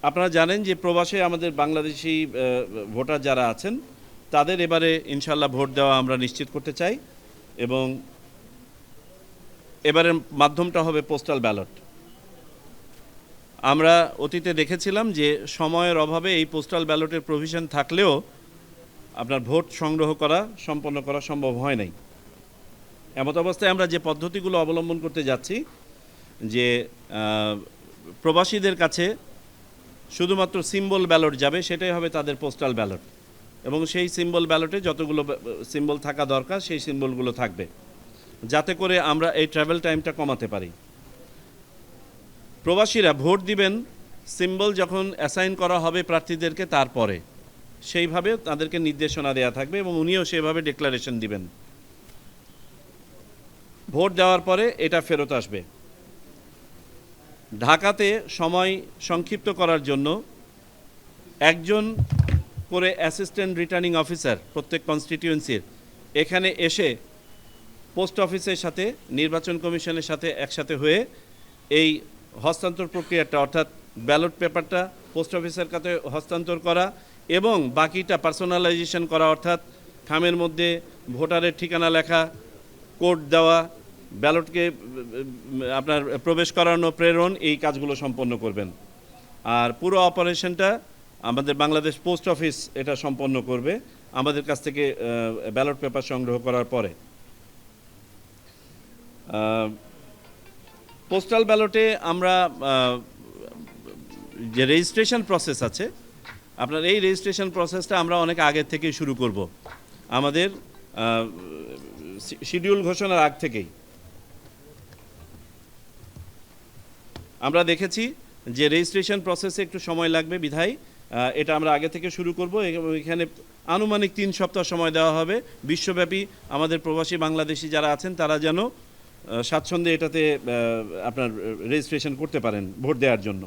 আপনারা জানেন যে প্রবাসে আমাদের বাংলাদেশি ভোটার যারা আছেন তাদের এবারে ইনশাল্লাহ ভোট দেওয়া আমরা নিশ্চিত করতে চাই এবং এবারের মাধ্যমটা হবে পোস্টাল ব্যালট। আমরা অতীতে দেখেছিলাম যে সময়ের অভাবে এই পোস্টাল ব্যালটের প্রভিশন থাকলেও আপনার ভোট সংগ্রহ করা সম্পন্ন করা সম্ভব হয় নাই। এমত অবস্থায় আমরা যে পদ্ধতিগুলো অবলম্বন করতে যাচ্ছি যে প্রবাসীদের কাছে শুধুমাত্র সিম্বল ব্যালট যাবে, সেটাই হবে তাদের পোস্টাল ব্যালট এবং সেই সিম্বল ব্যালটে যতগুলো সিম্বল থাকা দরকার সেই সিম্বলগুলো থাকবে, যাতে করে আমরা এই ট্রাভেল টাইমটা কমাতে পারি। প্রবাসীরা ভোট দিবেন সিম্বল যখন অ্যাসাইন করা হবে প্রার্থীদেরকে, তারপরে সেইভাবে তাদেরকে নির্দেশনা দেওয়া থাকবে এবং উনিও সেভাবে ডিক্লারেশন দিবেন। ভোট দেওয়ার পরে এটা ফেরত আসবে। ঢাকাতে সময় সংক্ষিপ্ত করার জন্য একজন করে অ্যাসিস্ট্যান্ট রিটার্নিং অফিসার প্রত্যেক কনস্টিটিউয়েন্সির এখানে এসে পোস্ট অফিসের সাথে নির্বাচন কমিশনের সাথে একসাথে হয়ে এই হস্তান্তর প্রক্রিয়াটা, অর্থাৎ ব্যালট পেপারটা পোস্ট অফিসের কাছে হস্তান্তর করা এবং বাকিটা পার্সোনালাইজেশন করা, অর্থাৎ খামের মধ্যে ভোটারের ঠিকানা লেখা, কোড দেওয়া, ব্যালটকে আপনার প্রবেশ করানো, প্রেরণ, এই কাজগুলো সম্পন্ন করবেন। আর পুরো অপারেশনটা আমাদের বাংলাদেশ পোস্ট অফিস এটা সম্পন্ন করবে আমাদের কাছ থেকে ব্যালট পেপার সংগ্রহ করার পরে। পোস্টাল ব্যালটে আমরা যে রেজিস্ট্রেশন প্রসেস আছে, আপনার এই রেজিস্ট্রেশন প্রসেসটা আমরা অনেক আগের থেকেই শুরু করব, আমাদের শিডিউল ঘোষণার আগ থেকেই। আমরা দেখেছি যে রেজিস্ট্রেশন প্রসেসে একটু সময় লাগবে, বিধায় এটা আমরা আগে থেকে শুরু করব। এখানে আনুমানিক 3 সপ্তাহ সময় দেওয়া হবে। বিশ্বব্যাপী আমাদের প্রবাসী বাংলাদেশি যারা আছেন তারা যেন স্বাচ্ছন্দ্যে এটাতে আপনার রেজিস্ট্রেশন করতে পারেন ভোট দেওয়ার জন্য।